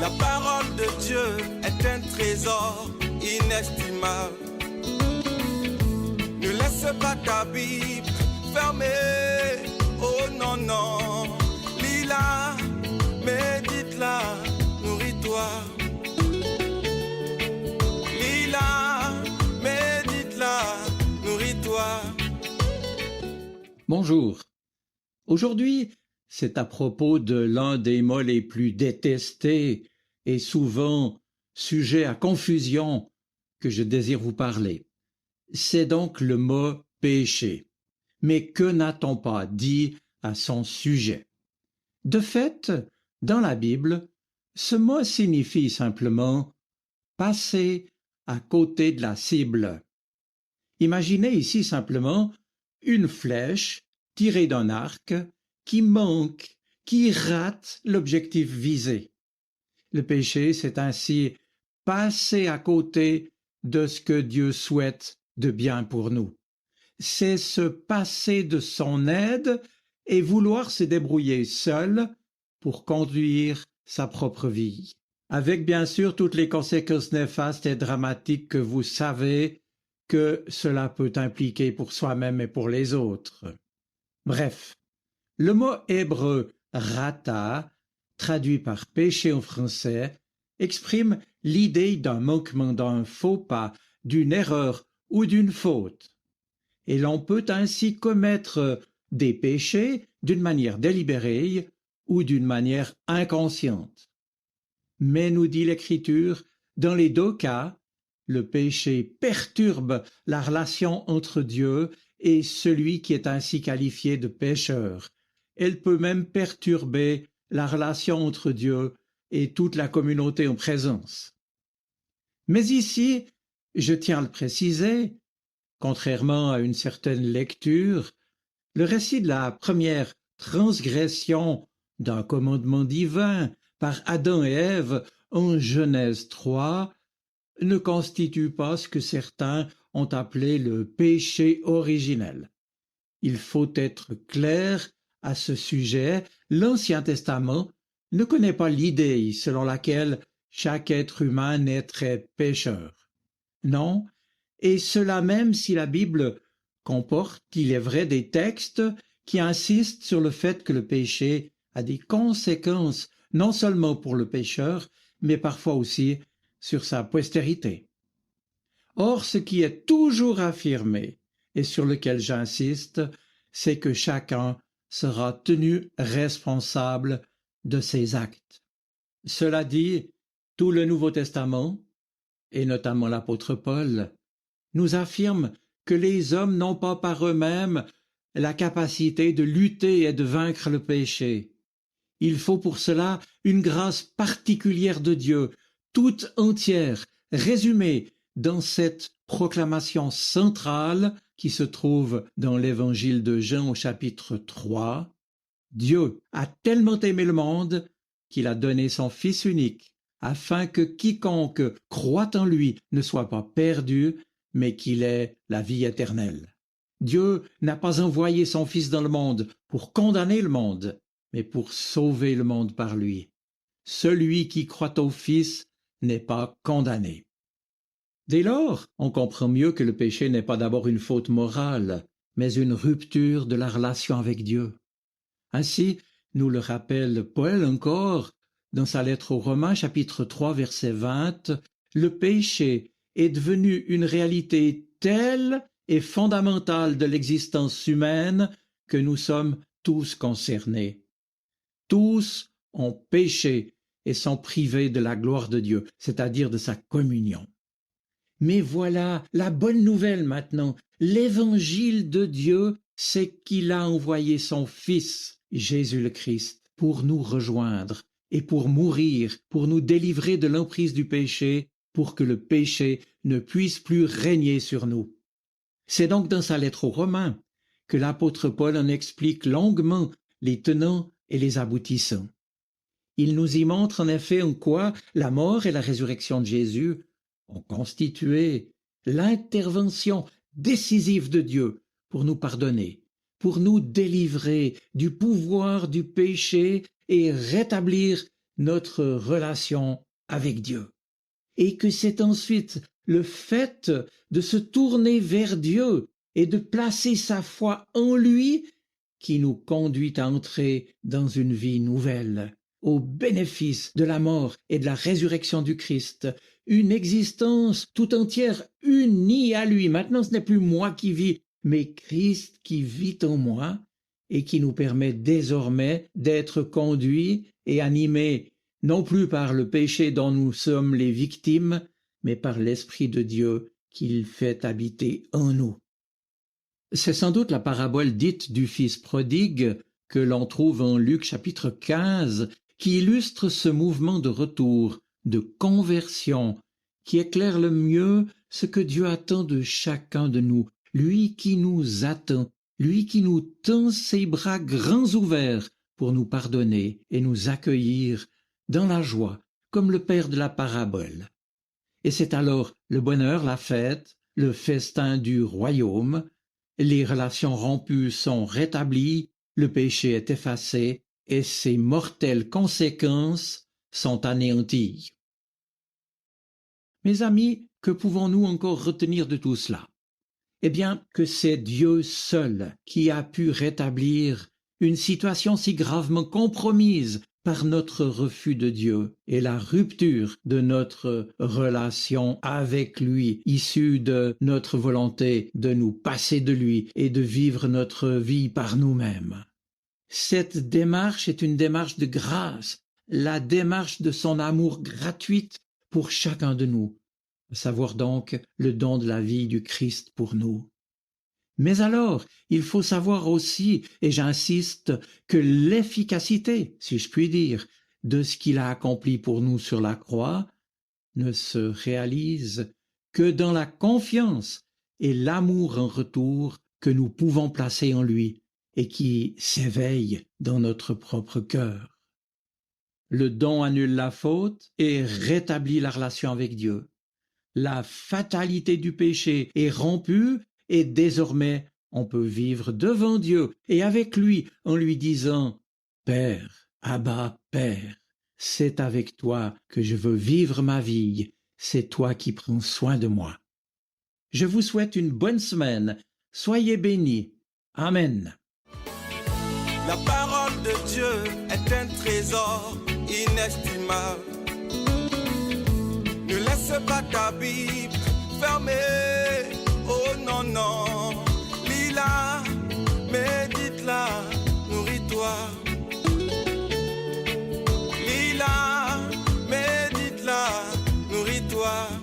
La parole de Dieu est un trésor inestimable. Ne laisse pas ta Bible fermée. Oh non, non. Lis-la, médite-la, nourris-toi. Lis-la, médite-la, nourris-toi. Bonjour. Aujourd'hui, c'est à propos de l'un des mots les plus détestés et souvent sujet à confusion que je désire vous parler. C'est donc le mot péché. Mais que n'a-t-on pas dit à son sujet? De fait, dans la Bible, ce mot signifie simplement passer à côté de la cible. Imaginez ici simplement une flèche tirée d'un arc qui manque, qui rate l'objectif visé. Le péché, c'est ainsi passer à côté de ce que Dieu souhaite de bien pour nous. C'est se passer de son aide et vouloir se débrouiller seul pour conduire sa propre vie, avec bien sûr toutes les conséquences néfastes et dramatiques que vous savez que cela peut impliquer pour soi-même et pour les autres. Bref, le mot hébreu « rata », traduit par « péché » en français, exprime l'idée d'un manquement, d'un faux pas, d'une erreur ou d'une faute. Et l'on peut ainsi commettre des péchés d'une manière délibérée ou d'une manière inconsciente. Mais, nous dit l'Écriture, dans les deux cas, le péché perturbe la relation entre Dieu et celui qui est ainsi qualifié de pécheur. Elle peut même perturber la relation entre Dieu et toute la communauté en présence. Mais ici, je tiens à le préciser, contrairement à une certaine lecture, le récit de la première transgression d'un commandement divin par Adam et Ève en Genèse 3 ne constitue pas ce que certains ont appelé le péché originel. Il faut être clair à ce sujet, l'Ancien Testament ne connaît pas l'idée selon laquelle chaque être humain naîtrait pécheur. Non, et cela même si la Bible comporte, il est vrai, des textes qui insistent sur le fait que le péché a des conséquences non seulement pour le pécheur, mais parfois aussi sur sa postérité. Or, ce qui est toujours affirmé, et sur lequel j'insiste, c'est que chacun sera tenu responsable de ses actes. Cela dit, tout le Nouveau Testament, et notamment l'apôtre Paul, nous affirme que les hommes n'ont pas par eux-mêmes la capacité de lutter et de vaincre le péché. Il faut pour cela une grâce particulière de Dieu, toute entière, résumée dans cette proclamation centrale qui se trouve dans l'évangile de Jean au chapitre 3. Dieu a tellement aimé le monde qu'il a donné son Fils unique, afin que quiconque croit en lui ne soit pas perdu, mais qu'il ait la vie éternelle. Dieu n'a pas envoyé son Fils dans le monde pour condamner le monde, mais pour sauver le monde par lui. Celui qui croit au Fils n'est pas condamné. Dès lors, on comprend mieux que le péché n'est pas d'abord une faute morale, mais une rupture de la relation avec Dieu. Ainsi, nous le rappelle Paul encore, dans sa lettre aux Romains, chapitre 3, verset 20, le péché est devenu une réalité telle et fondamentale de l'existence humaine que nous sommes tous concernés. Tous ont péché et sont privés de la gloire de Dieu, c'est-à-dire de sa communion. Mais voilà la bonne nouvelle maintenant. L'évangile de Dieu, c'est qu'il a envoyé son Fils, Jésus le Christ, pour nous rejoindre et pour mourir, pour nous délivrer de l'emprise du péché, pour que le péché ne puisse plus régner sur nous. C'est donc dans sa lettre aux Romains que l'apôtre Paul en explique longuement les tenants et les aboutissants. Il nous y montre en effet en quoi la mort et la résurrection de Jésus ont constitué l'intervention décisive de Dieu pour nous pardonner, pour nous délivrer du pouvoir du péché et rétablir notre relation avec Dieu. Et que c'est ensuite le fait de se tourner vers Dieu et de placer sa foi en lui qui nous conduit à entrer dans une vie nouvelle, au bénéfice de la mort et de la résurrection du Christ, une existence tout entière unie à lui. Maintenant, ce n'est plus moi qui vis, mais Christ qui vit en moi et qui nous permet désormais d'être conduits et animés non plus par le péché dont nous sommes les victimes, mais par l'Esprit de Dieu qu'il fait habiter en nous. C'est sans doute la parabole dite du Fils prodigue que l'on trouve en Luc chapitre 15 qui illustre ce mouvement de retour, de conversion, qui éclaire le mieux ce que Dieu attend de chacun de nous, lui qui nous attend, lui qui nous tend ses bras grands ouverts pour nous pardonner et nous accueillir dans la joie, comme le Père de la parabole. Et c'est alors le bonheur, la fête, le festin du royaume, les relations rompues sont rétablies, le péché est effacé et ses mortelles conséquences sont anéanties. Mes amis, que pouvons-nous encore retenir de tout cela? Eh bien, que c'est Dieu seul qui a pu rétablir une situation si gravement compromise par notre refus de Dieu et la rupture de notre relation avec lui, issue de notre volonté de nous passer de lui et de vivre notre vie par nous-mêmes. Cette démarche est une démarche de grâce, la démarche de son amour gratuite pour chacun de nous, à savoir donc le don de la vie du Christ pour nous. Mais alors, il faut savoir aussi, et j'insiste, que l'efficacité, si je puis dire, de ce qu'il a accompli pour nous sur la croix ne se réalise que dans la confiance et l'amour en retour que nous pouvons placer en lui et qui s'éveille dans notre propre cœur. Le don annule la faute et rétablit la relation avec Dieu. La fatalité du péché est rompue et désormais on peut vivre devant Dieu et avec lui en lui disant « Père, Abba, Père, c'est avec toi que je veux vivre ma vie, c'est toi qui prends soin de moi. » Je vous souhaite une bonne semaine, soyez bénis. Amen. La parole de Dieu est un trésor inestimable. Ne laisse pas ta Bible fermée. Oh non, non. Lis-la, médite-la, nourris-toi. Lis-la, médite-la, nourris-toi.